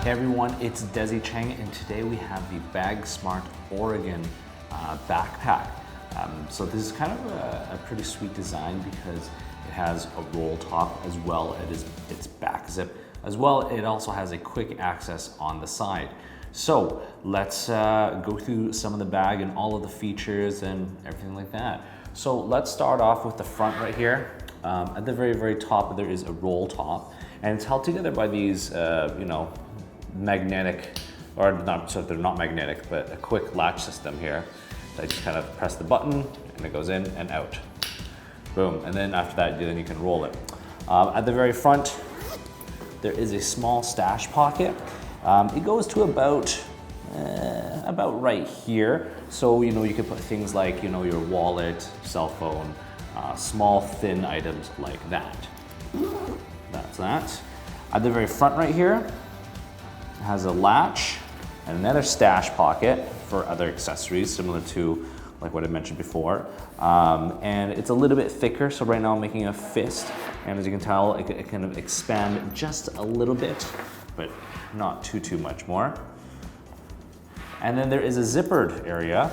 Hey everyone, it's Desi Cheng, and today we have the Bagsmart Oregon backpack. So this is kind of a pretty sweet design because it has a roll top as well as its back zip. As well, it also has a quick access on the side. So let's go through some of the bag and all of the features and everything like that. So let's start off with the front right here. At the very top, there is a roll top, and it's held together by these, magnetic, or not, so they're not magnetic, but a quick latch system here. So I just kind of press the button and it goes in and out. Boom, and then after that, then you can roll it. At the very front, there is a small stash pocket. It goes to about right here. So, you can put things like, your wallet, cell phone, small thin items like that. That's that. At the very front right here, it has a latch and another stash pocket for other accessories, similar to like what I mentioned before. And it's a little bit thicker, so right now I'm making a fist. And as you can tell, it kind of expand just a little bit, but not too much more. And then there is a zippered area.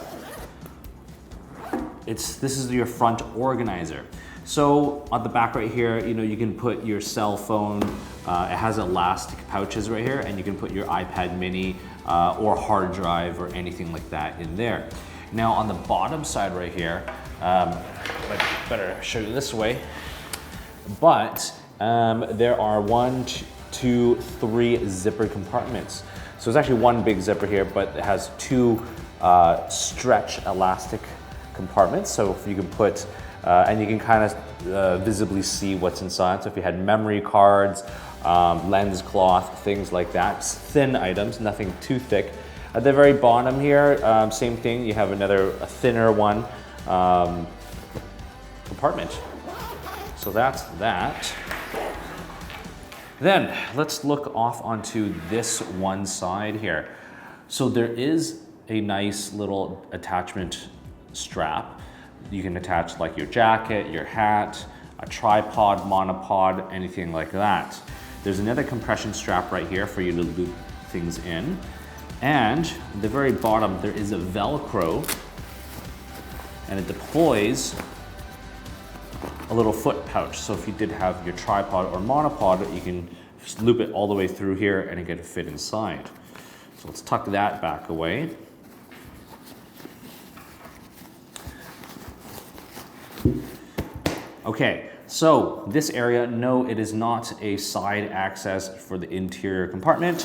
This is your front organizer. So on the back right here, you can put your cell phone. It has elastic pouches right here, and you can put your iPad mini or hard drive or anything like that in there. Now on the bottom side right here, I better show you this way, but there are 1, 2, 3 zipper compartments. So it's actually one big zipper here, but it has 2 stretch elastic compartments. So you can put, and you can kind of visibly see what's inside. So if you had memory cards, lens cloth, things like that, thin items, nothing too thick. At the very bottom here, same thing, you have a thinner one compartment. So that's that. Then let's look off onto this one side here. So there is a nice little attachment strap. You can attach like your jacket, your hat, a tripod, monopod, anything like that. There's another compression strap right here for you to loop things in. And at the very bottom, there is a Velcro, and it deploys a little foot pouch. So if you did have your tripod or monopod, you can just loop it all the way through here and it can fit inside. So let's tuck that back away. Okay, so this area, no, it is not a side access for the interior compartment.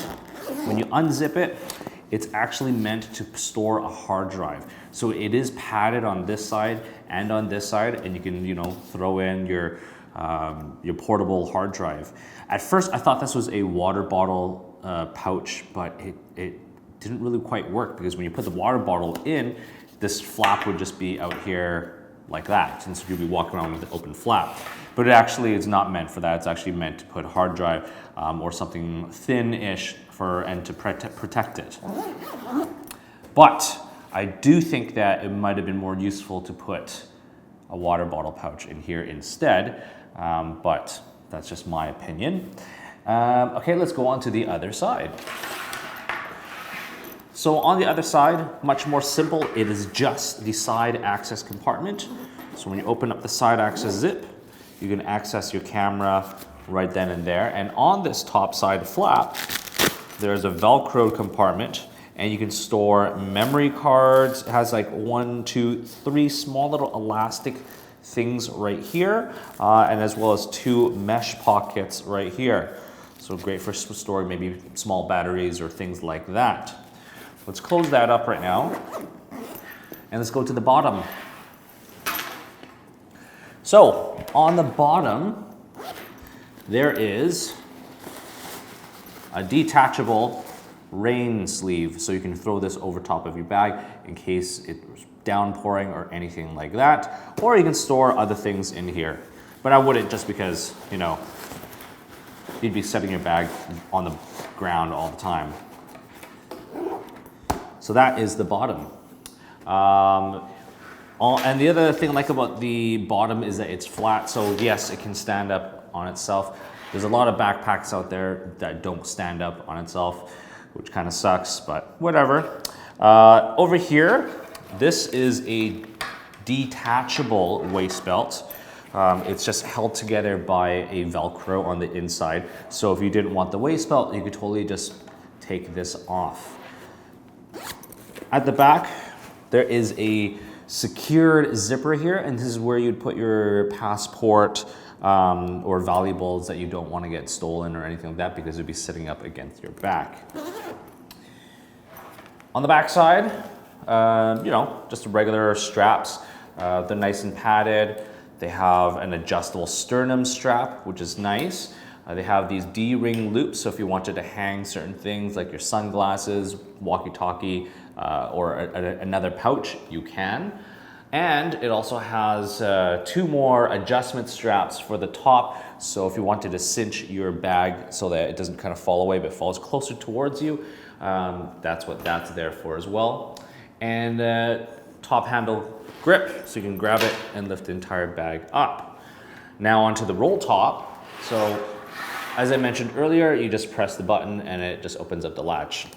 When you unzip it, it's actually meant to store a hard drive. So it is padded on this side and on this side, and you can, throw in your portable hard drive. At first, I thought this was a water bottle pouch, but it didn't really quite work, because when you put the water bottle in, this flap would just be out here like that, since you'd be walking around with an open flap. But it actually is not meant for that. It's actually meant to put a hard drive or something thin-ish and to protect it. But I do think that it might have been more useful to put a water bottle pouch in here instead, but that's just my opinion. Okay, let's go on to the other side. So on the other side, much more simple. It is just the side access compartment. So when you open up the side access zip, you can access your camera right then and there. And on this top side flap, there's a Velcro compartment, and you can store memory cards. It has like 1, 2, 3 small little elastic things right here, and as well as 2 mesh pockets right here. So great for storing maybe small batteries or things like that. Let's close that up right now, and let's go to the bottom. So on the bottom, there is a detachable rain sleeve. So you can throw this over top of your bag in case it was downpouring or anything like that. Or you can store other things in here. But I wouldn't, just because, you'd be setting your bag on the ground all the time. So that is the bottom. And the other thing I like about the bottom is that it's flat. So yes, it can stand up on itself. There's a lot of backpacks out there that don't stand up on itself, which kind of sucks, but whatever. Over here, this is a detachable waist belt. It's just held together by a Velcro on the inside. So if you didn't want the waist belt, you could totally just take this off. At the back, there is a secured zipper here, and this is where you'd put your passport or valuables that you don't want to get stolen or anything like that, because it'd be sitting up against your back. On the back side, you know, just regular straps. They're nice and padded. They have an adjustable sternum strap, which is nice. They have these D-ring loops, so if you wanted to hang certain things like your sunglasses, walkie-talkie, or another pouch, you can. And it also has 2 more adjustment straps for the top, so if you wanted to cinch your bag so that it doesn't kind of fall away but falls closer towards you, that's what that's there for as well. And top handle grip, so you can grab it and lift the entire bag up. Now onto the roll top. So as I mentioned earlier, you just press the button and it just opens up the latch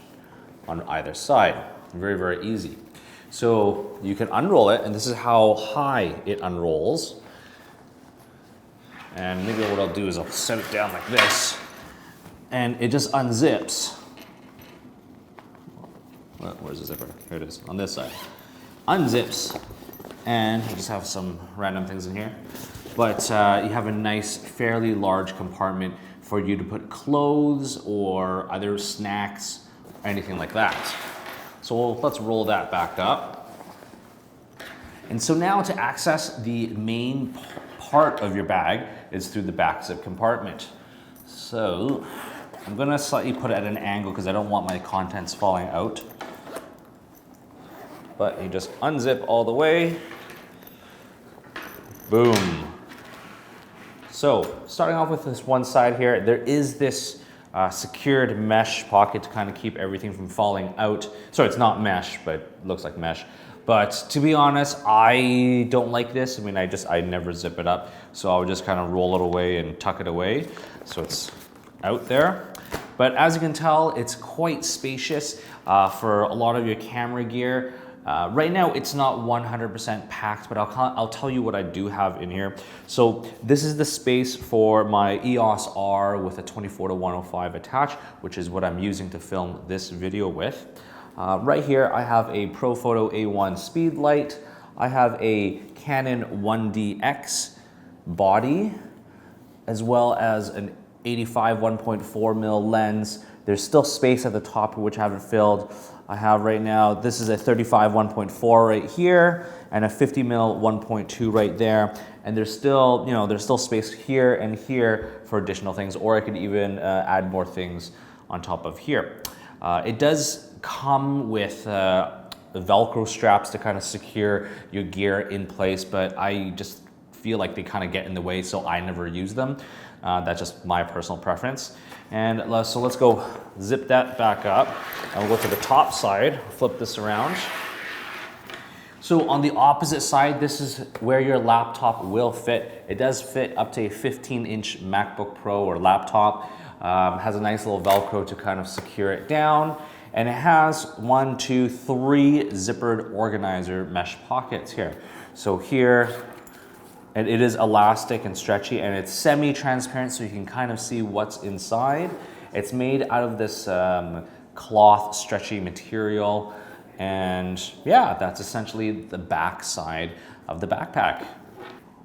on either side. Very, very easy. So you can unroll it, and this is how high it unrolls. And maybe what I'll do is I'll set it down like this, and it just unzips. Where's the zipper? Here it is, on this side. Unzips, and you just have some random things in here. But you have a nice, fairly large compartment for you to put clothes or other snacks, or anything like that. So let's roll that back up. And so now to access the main part of your bag is through the back zip compartment. So I'm gonna slightly put it at an angle because I don't want my contents falling out. But you just unzip all the way. Boom. So starting off with this one side here, there is this secured mesh pocket to kind of keep everything from falling out. Sorry, it's not mesh, but it looks like mesh. But to be honest, I don't like this. I mean, I never zip it up. So I would just kind of roll it away and tuck it away. So it's out there. But as you can tell, it's quite spacious for a lot of your camera gear. Right now, it's not 100% packed, but I'll tell you what I do have in here. So this is the space for my EOS R with a 24-105 attach, which is what I'm using to film this video with. Right here, I have a Profoto A1 speed light. I have a Canon 1DX body, as well as an 85 1.4mm lens. There's still space at the top, which I haven't filled. I have right now, this is a 35 1.4 right here, and a 50mm 1.2 right there. And there's still, you know, there's still space here and here for additional things, or I could even add more things on top of here. It does come with Velcro straps to kind of secure your gear in place, but I just feel like they kind of get in the way, so I never use them. That's just my personal preference. And so let's go zip that back up. And we'll go to the top side, flip this around. So on the opposite side, this is where your laptop will fit. It does fit up to a 15-inch MacBook Pro or laptop. Has a nice little Velcro to kind of secure it down. And it has 1, 2, 3 zippered organizer mesh pockets here. So here, and it is elastic and stretchy, and it's semi-transparent, so you can kind of see what's inside. It's made out of this cloth stretchy material. And yeah, that's essentially the back side of the backpack.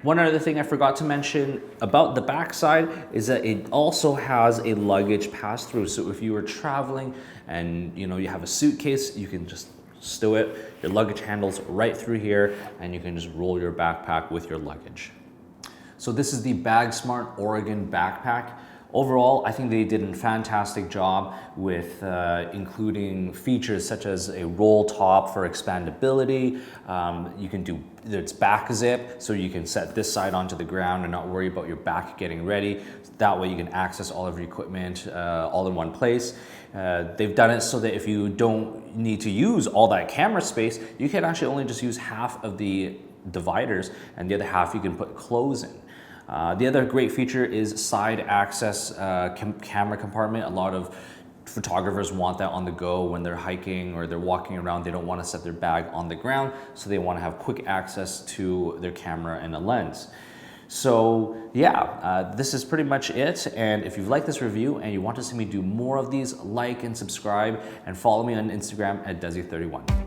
One other thing I forgot to mention about the back side is that it also has a luggage pass-through. So if you were traveling and you have a suitcase, you can just stow it. Your luggage handles right through here, and you can just roll your backpack with your luggage. So this is the Bagsmart Oregon backpack. Overall, I think they did a fantastic job with including features such as a roll top for expandability. You can do, it's back zip, so you can set this side onto the ground and not worry about your back getting ready. That way you can access all of your equipment all in one place. They've done it so that if you don't need to use all that camera space, you can actually only just use half of the dividers, and the other half you can put clothes in. The other great feature is side access camera compartment. A lot of photographers want that on the go when they're hiking or they're walking around. They don't want to set their bag on the ground, so they want to have quick access to their camera and a lens. So yeah, this is pretty much it. And if you've liked this review and you want to see me do more of these, like and subscribe and follow me on Instagram at Desi31.